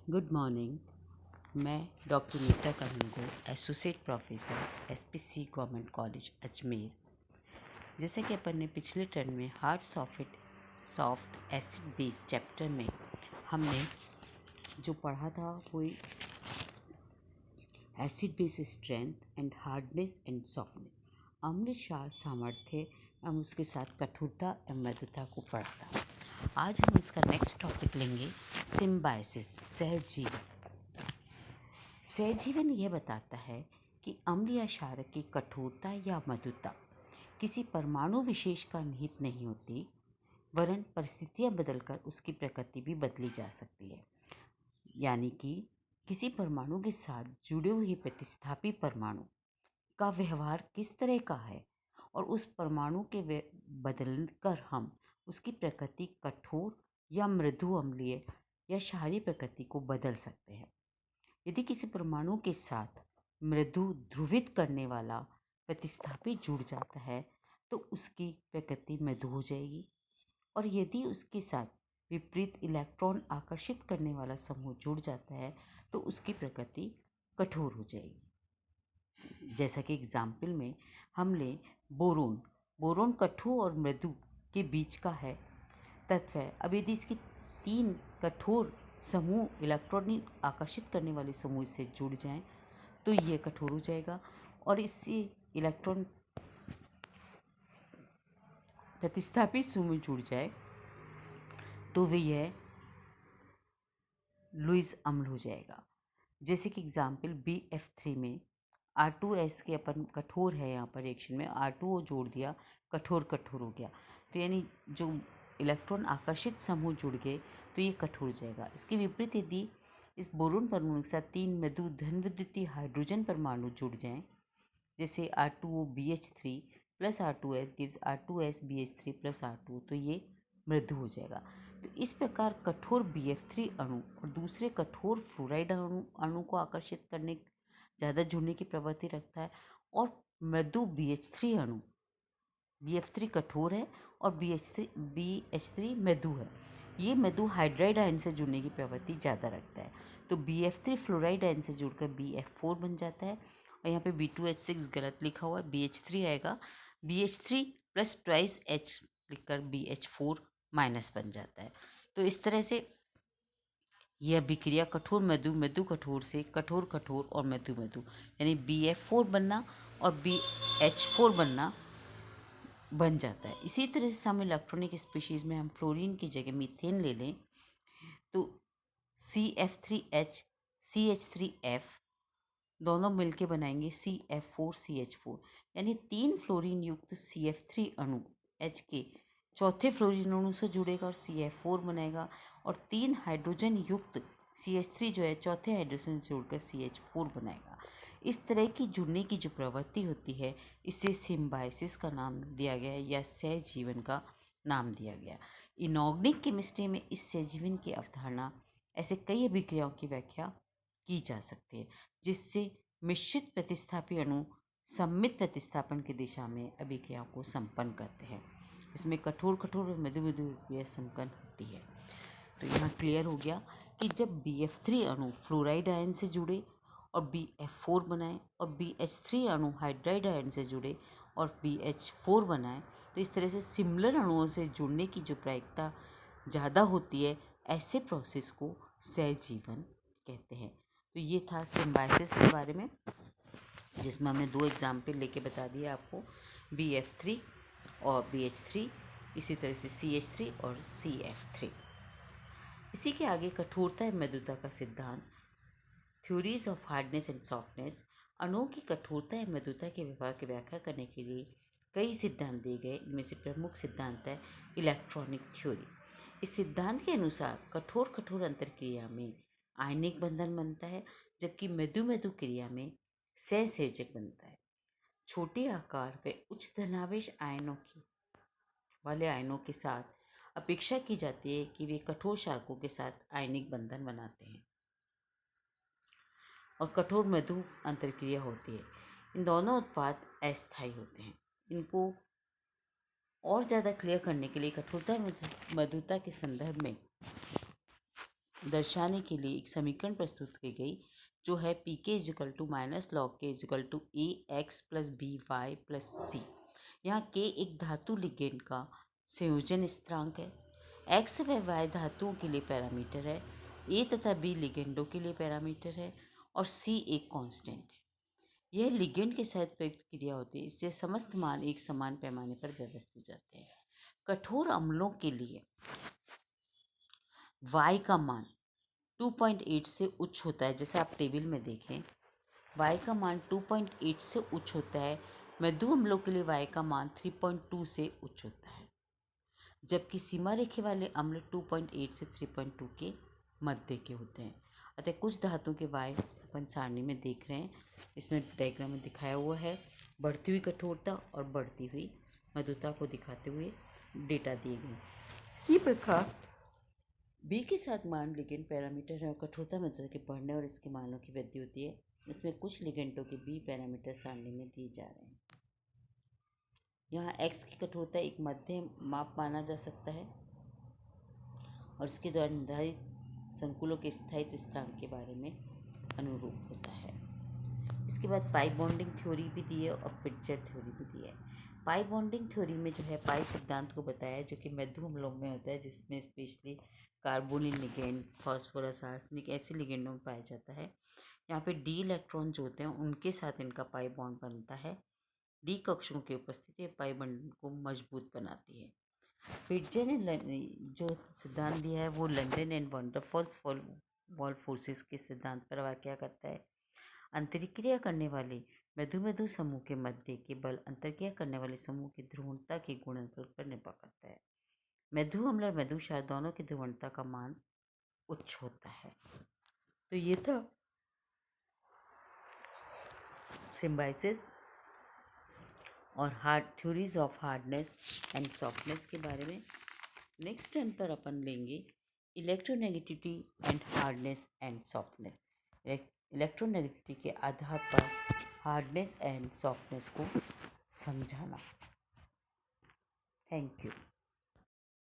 Good morning. मैं doctor Neeta Kalingo, associate professor SPC government college Ajmer. जैसे कि अपन ने पिछले टर्म में hard soft acid base chapter में हमने जो पढ़ा था वो acid base strength and hardness and softness, अम्ल क्षार सामर्थ्य एवं उसके साथ कठोरता एवं मृदुता को पढ़ा था। आज हम इसका नेक्स्ट टॉपिक लेंगे, सिम्बायोसिस, सहजीवन। सहजीवन यह बताता है कि अम्ल या क्षार की कठोरता या मृदुता किसी परमाणु विशेष का निहित नहीं होती, वरन परिस्थितियां बदलकर उसकी प्रकृति भी बदली जा सकती है। यानी कि किसी परमाणु के साथ जुड़े हुए प्रतिस्थापी परमाणु का व्यवहार किस तरह का है और उस परमाणु के बदलकर हम उसकी प्रकृति कठोर या मृदु अम्लीय या क्षारीय प्रकृति को बदल सकते हैं। यदि किसी परमाणु के साथ मृदु ध्रुवित करने वाला प्रतिस्थापी जुड़ जाता है तो उसकी प्रकृति मृदु हो जाएगी, और यदि उसके साथ विपरीत इलेक्ट्रॉन आकर्षित करने वाला समूह जुड़ जाता है तो उसकी प्रकृति कठोर हो जाएगी। जैसा कि एग्जाम्पल में हम लें बोरोन। बोरोन कठोर और मृदु के बीच का है तत्व है। अब यदि इसकी 3 कठोर समूह इलेक्ट्रॉन आकर्षित करने वाले समूह से जुड़ जाएं तो ये कठोर हो जाएगा, और इससे इलेक्ट्रॉन प्रतिस्थापित समूह जुड़ जाए तो वे यह लुईस अम्ल हो जाएगा। जैसे कि एग्जाम्पल BF3 में R2S के अपन कठोर है, यहाँ पर रिएक्शन में R2O जोड़ दिया, कठोर हो गया। तो यानी जो इलेक्ट्रॉन आकर्षित समूह जुड़ गए तो ये कठोर हो जाएगा। इसके विपरीत यदि इस बोरोन परमाणु के साथ 3 मृदु धन विद्युतीय हाइड्रोजन परमाणु जुड़ जाएं, जैसे R2OBH3 plus R2S gives R2SBH3 plus R2, तो ये मृदु हो जाएगा। तो इस प्रकार कठोर BF3 अणु और दूसरे कठोर फ्लोराइड अणु को आकर्षित करने, ज़्यादा जुड़ने की प्रवृत्ति रखता है, और मृदु BH3 अणु, BF3 कठोर है और BH3 मृदु है, ये मृदु हाइड्राइड आयन से जुड़ने की प्रवृत्ति ज़्यादा रखता है। तो BF3 फ्लोराइड आयन से जुड़कर BF4 बन जाता है, और यहाँ पे B2H6 गलत लिखा हुआ है, BH3 आएगा। BH3 प्लस ट्वाइस H लिखकर BH4 माइनस बन जाता है। तो इस तरह से यह अभिक्रिया कठोर मृदु, मृदु कठोर से कठोर और मृदु यानी BF4 बनना और BH4 बनना बन जाता है। इसी तरह से हम इलेक्ट्रॉनिक स्पीशीज में हम फ्लोरीन की जगह मीथेन ले लें तो CF3H CH3F दोनों मिलके बनाएंगे CF4CH4, यानी 3 फ्लोरीन युक्त CF3 अणु H के चौथे फ्लोरीन अणु से जुड़ेगा और CF4 बनाएगा, और 3 हाइड्रोजन युक्त CH3 जो है चौथे हाइड्रोजन से जुड़कर CH4 बनाएगा। इस तरह की जुड़ने की जो प्रवृत्ति होती है इसे सिम्बायोसिस का नाम दिया गया या सहजीवन का नाम दिया गया। इनऑर्गेनिक केमिस्ट्री में इस सहजीवन की अवधारणा ऐसे कई अभिक्रियाओं की व्याख्या की जा सकती है, जिससे मिश्रित प्रतिस्थापी अणु सममित प्रतिस्थापन की दिशा में अभिक्रियाओं को संपन्न करते हैं। इसमें कठोर और मृदु अभिक्रिया संपन्न होती है। तो यहाँ क्लियर हो गया कि जब BF3 अणु फ्लोराइड आयन से जुड़े और BF4 बनाए और BH3 अणु हाइड्राइड आयन से जुड़े और BH4 बनाए, तो इस तरह से सिमिलर अणुओं से जुड़ने की जो प्रायिकता ज़्यादा होती है, ऐसे प्रोसेस को सहजीवन कहते हैं। तो ये था सिम्बायोसिस के बारे में, जिसमें हमने 2 एग्जाम्पल लेके बता दिया आपको, BF3 और BH3, इसी तरह से CH3 और CF3। इसी के आगे कठोरता एवं मृदुता का सिद्धांत, theories of hardness and softness. अणुओं की कठोरता एवं मृदुता के व्यवहार की व्याख्या करने के लिए कई सिद्धांत दिए गए। इनमें से प्रमुख सिद्धांत है इलेक्ट्रॉनिक थ्योरी। इस सिद्धांत के अनुसार कठोर अंतरक्रिया में आयनिक बंधन बनता है, जबकि मृदु क्रिया में सहसंयोजक बनता है। छोटे आकार व उच्च धनावेश वाले आयनों के साथ अपेक्षा की जाती है कि वे कठोर क्षारकों के साथ आयनिक बंधन बनाते हैं और कठोर मृदु अंतरक्रिया होती है। इन दोनों उत्पाद अस्थायी होते हैं। इनको और ज़्यादा क्लियर करने के लिए कठोरता मृदुता के संदर्भ में दर्शाने के लिए एक समीकरण प्रस्तुत की गई जो है p K equal to minus log K equal to a x plus b y plus c. यहाँ के एक धातु लिगेंड का संयोजन स्थिरांक है, एक्स व वाई धातुओं के लिए पैरामीटर है, ए तथा बी लिगेंडों के लिए पैरामीटर है और सी एक कांस्टेंट है। यह लिगेंड के साथ प्रयुक्त क्रिया होती है, इससे समस्त मान एक समान पैमाने पर व्यवस्थित हो जाते हैं। कठोर अम्लों के लिए y का मान 2.8 से उच्च होता है, जैसे आप टेबल में देखें y का मान 2.8 से उच्च होता है। मृदु अम्लों के लिए y का मान 3.2 से उच्च होता है, जबकि सीमा रेखे वाले अम्ल 2.8 से 3.2 के मध्य के होते हैं। अतः कुछ धातुओं के y अपन सारणी में देख रहे हैं, इसमें डायग्राम में दिखाया हुआ है बढ़ती हुई कठोरता और बढ़ती हुई मृदुता को दिखाते हुए डेटा दिए गए। इसी प्रकार बी के साथ मान लिगेंड पैरामीटर है और कठोरता मृदुता के बढ़ने और इसके मानों की वृद्धि होती है। इसमें कुछ लिगेंडों के बी पैरामीटर सारणी में दिए जा रहे हैं। यहाँ एक्स की कठोरता एक मध्यम माप माना जा सकता है और इसके द्वारा निर्धारित संकुलों के स्थायित्व स्थिरांक के बारे में अनुरूप होता है। इसके बाद पाई बॉन्डिंग थ्योरी भी दी है और पिट्जर थ्योरी भी दी है। पाई बॉन्डिंग थ्योरी में जो है पाई सिद्धांत को बताया, जो कि मृदु अम्लों में होता है, जिसमें specially carbonyl ligand, phosphorus, arsenic ऐसे लिगेंडों में पाया जाता है। यहाँ पे डी इलेक्ट्रॉन जो होते हैं उनके साथ इनका पाई बॉन्ड बनता है। डी कक्षों की उपस्थिति पाई बॉन्ड को मजबूत बनाती है। पिट्जर ने जो सिद्धांत दिया है वो लंदन एंड वंडरफॉल्स वॉल फोर्सेस के सिद्धांत पर वाक्या करता है। अंतरिक्रिया करने वाले मृदु समूह के मध्य के बल अंतरिक्रिया करने वाले समूह की ध्रुवणता के गुणनफल पर निर्भर करता है। मृदु अम्ल और मृदु क्षार दोनों की ध्रुवणता का मान उच्च होता है। तो ये था सिम्बाइसिस और hard theories of hardness and softness के बारे में। नेक्स्ट टर्न पर अपन लेंगे electronegativity and hardness and softness. Electronegativity के आधार पर हार्डनेस एंड सॉफ्टनेस को समझाना। Thank you.